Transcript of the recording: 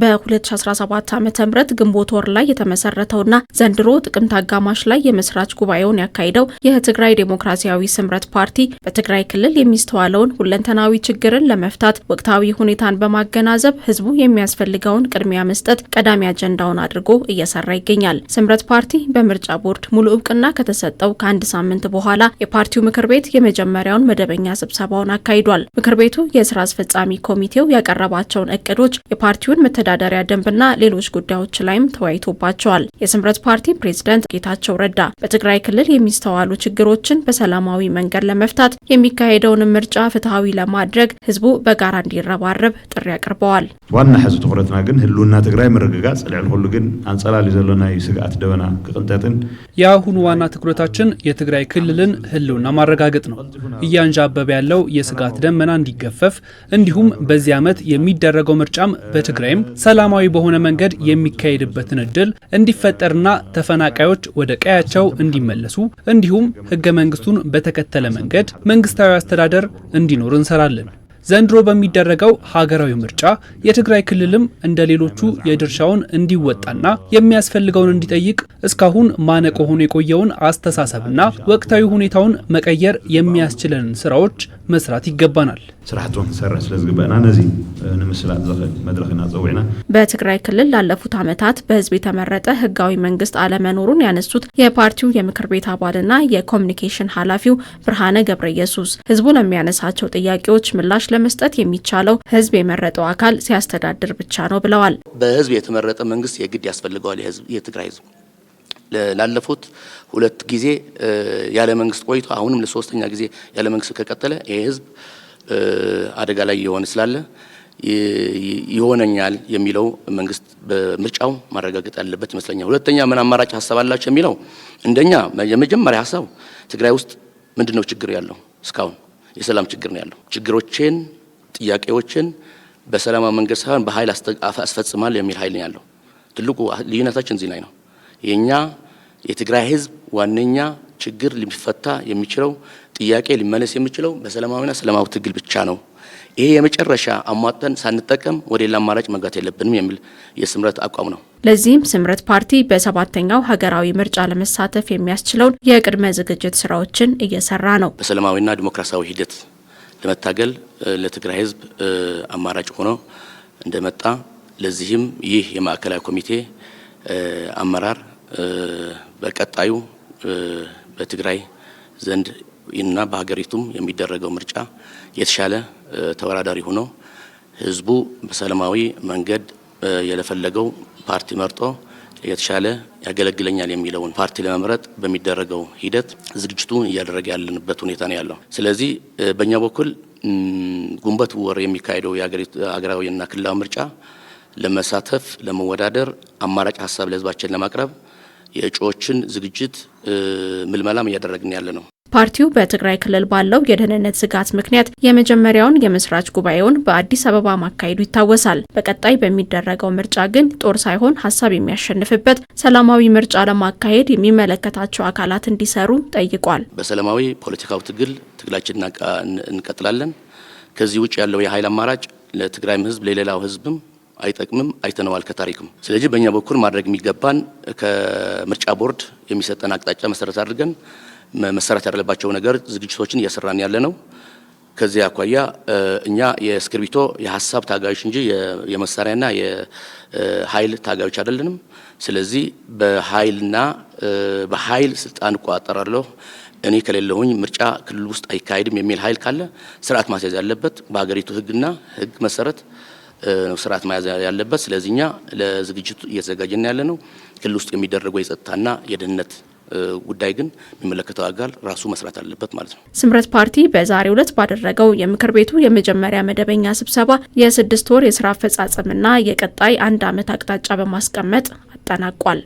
በ2017 ዓ.ም ግንቦት ወር ላይ የተመሰረተውና ዘንድሮ ጥቅምት አጋማሽ ላይ የመስራች ጉባኤውን ያካሄደው የትግራይ ዴሞክራሲያዊ ስምረት ፓርቲ በትግራይ ክልል የሚስተዋለውን ሁለንተናዊ ችግርን ለመፍታት ወቅታዊ ሁኔታን በማገናዘብ ህዝቡ የሚያስፈልገውን ቅድሚያ መስጠት ቀዳሚ አጀንዳውን አድርጎ እየሰራ ይገኛል። ስምረት ፓርቲ በምርጫ ቦርድ ሙሉ እውቅና ከተሰጠው ከአንድ ሳምንት በኋላ የፓርቲው ምክር ቤት የመጀመሪያውን መደበኛ ስብሰባውን አካሂዷል። ምክር ቤቱ የስራ አስፈጻሚ ኮሚቴው ያቀረባቸውን እቅዶች የፓርቲውን መተዳደሪያ ደንብና ሌሎች ጉዳዮች ላይም ተወያይቶባቸዋል። የስምረት ፓርቲ ፕሬዝዳንት ጌታቸው ረዳ በትግራይ ክልል የሚስተዋሉ ችግሮችን በሰላማዊ መንገድ ለመፍታት የሚካሄደውን ምርጫ ፍትሃዊ ለማድረግ ህዝቡ በጋራ እንዲረባረብ ጥሪ አቅርበዋል። ዋና ህዝብ ትኩረትና ግን ህልውና ትግራይ መረጋጋት ጽልዕን ሁሉ ግን አንጸላሊ ዘለና ስጋት ደበና ቅንጠጥን የአሁኑ ዋና ትኩረታችን የትግራይ ክልልን ህልውና ማረጋገጥ ነው። እያንዣበበ ያለው የስጋት ደመና እንዲገፈፍ እንዲሁም በዚህ ዓመት የሚደረገው ምርጫም በትግራይም ሰላማዊ በሆነ መንገድ የሚካሄድበትን እድል እንዲፈጠርና ተፈናቃዮች ወደ ቀያቸው እንዲመለሱ እንዲሁም ህገ መንግስቱን በተከተለ መንገድ መንግስታዊ አስተዳደር እንዲኖር እንሰራለን። ዘንድሮ በሚደረገው ሀገራዊ ምርጫ የትግራይ ክልልም እንደ ሌሎቹ የድርሻውን እንዲወጣና የሚያስፈልገውን እንዲጠይቅ እስካሁን ማነቆ ሆኖ የቆየውን አስተሳሰብና ወቅታዊ ሁኔታውን መቀየር የሚያስችለንን ስራዎች መስራት ይገባናል። ስራሕቱን ሰራ ስለዝግበና ነዚህ ንምስላት ዘኸል መድረክና ጸውዕና በትግራይ ክልል ላለፉት ዓመታት በህዝብ የተመረጠ ህጋዊ መንግስት አለመኖሩን ያነሱት የፓርቲው የምክር ቤት አባልና የኮሚኒኬሽን ኃላፊው ብርሃነ ገብረ ኢየሱስ ህዝቡ ለሚያነሳቸው ጥያቄዎች ምላሽ ለመስጠት የሚቻለው ህዝብ የመረጠው አካል ሲያስተዳድር ብቻ ነው ብለዋል። በህዝብ የተመረጠ መንግስት የግድ ያስፈልገዋል። የትግራይ ህዝብ ላለፉት ሁለት ጊዜ ያለ መንግስት ቆይቶ አሁንም ለሶስተኛ ጊዜ ያለ መንግስት ከቀጠለ ይሄ ህዝብ አደጋ ላይ የሆነ ስላለ ይሆነኛል የሚለው መንግስት በምርጫው ማረጋገጥ ያለበት ይመስለኛል። ሁለተኛ ምን አማራጭ ሐሳብ አላችሁ የሚለው እንደኛ የመጀመሪያ ሐሳብ ትግራይ ውስጥ ምንድነው ችግር ያለው? እስካሁን የሰላም ችግር ነው ያለው። ችግሮችን ጥያቄዎችን በሰላማዊ መንገድ ሳይሆን በኃይል አስፈጽማል የሚል ኃይል ነው ያለው። ትልቁ ልዩነታችን እዚህ ላይ ነው። የኛ የትግራይ ህዝብ ዋነኛ ችግር ሊፈታ የሚችለው ጥያቄ ሊመለስ የሚችለው በሰላማዊና ሰላማዊ ትግል ብቻ ነው። ይሄ የመጨረሻ አሟጠን ሳንጠቀም ወደ ሌላ አማራጭ መግባት የለብንም የሚል የስምረት አቋም ነው። ለዚህም ስምረት ፓርቲ በሰባተኛው ሀገራዊ ምርጫ ለመሳተፍ የሚያስችለውን የቅድመ ዝግጅት ስራዎችን እየሰራ ነው። በሰላማዊና ዲሞክራሲያዊ ሂደት ለመታገል ለትግራይ ህዝብ አማራጭ ሆኖ እንደመጣ ለዚህም ይህ የማዕከላዊ ኮሚቴ አመራር በቀጣዩ በትግራይ ዘንድ እና በሀገሪቱም የሚደረገው ምርጫ የተሻለ ተወዳዳሪ ሆኖ ህዝቡ በሰላማዊ መንገድ የለፈለገው ፓርቲ መርጦ የተሻለ ያገለግለኛል የሚለውን ፓርቲ ለመምረጥ በሚደረገው ሂደት ዝግጅቱ እያደረገ ያለንበት ሁኔታ ነው ያለው። ስለዚህ በእኛ በኩል ግንቦት ወር የሚካሄደው የሀገራዊና ክልላዊ ምርጫ ለመሳተፍ ለመወዳደር አማራጭ ሐሳብ ለህዝባችን ለማቅረብ የእጩዎችን ዝግጅት ምልመላም እያደረግን ያለ ነው። ፓርቲው በትግራይ ክልል ባለው የደህንነት ስጋት ምክንያት የመጀመሪያውን የመስራች ጉባኤውን በአዲስ አበባ ማካሄዱ ይታወሳል። በቀጣይ በሚደረገው ምርጫ ግን ጦር ሳይሆን ሀሳብ የሚያሸንፍበት ሰላማዊ ምርጫ ለማካሄድ የሚመለከታቸው አካላት እንዲሰሩ ጠይቋል። በሰላማዊ ፖለቲካዊ ትግላችን እንቀጥላለን። ከዚህ ውጭ ያለው የኃይል አማራጭ ለትግራይም ህዝብ ለሌላው ህዝብም አይጠቅምም፣ አይተነዋል ከታሪክም። ስለዚህ በእኛ በኩል ማድረግ የሚገባን ከምርጫ ቦርድ የሚሰጠን አቅጣጫ መሰረት አድርገን መሰራት ያለባቸው ነገር ዝግጅቶችን እየሰራን ያለ ነው። ከዚህ አኳያ እኛ የእስክርቢቶ የሀሳብ ታጋዮች እንጂ የመሳሪያና የኃይል ታጋዮች አይደለንም። ስለዚህ በኃይል ስልጣን እቆጣጠራለሁ እኔ ከሌለሁኝ ምርጫ ክልል ውስጥ አይካሄድም የሚል ኃይል ካለ ስርዓት ማስያዝ ያለበት በሀገሪቱ ህግና ህግ መሰረት ነው ስርዓት መያዝ ያለበት። ስለዚህ እኛ ለዝግጅቱ እየተዘጋጀን ያለ ነው። ክልል ውስጥ የሚደረገው የጸጥታና የደህንነት ጉዳይ ግን የሚመለከተው አካል ራሱ መስራት አለበት ማለት ነው። ስምረት ፓርቲ በዛሬው ዕለት ባደረገው የምክር ቤቱ የመጀመሪያ መደበኛ ስብሰባ የ6 ወር የስራ አፈጻጸምና የቀጣይ 1 ዓመት አቅጣጫ በማስቀመጥ አጠናቋል።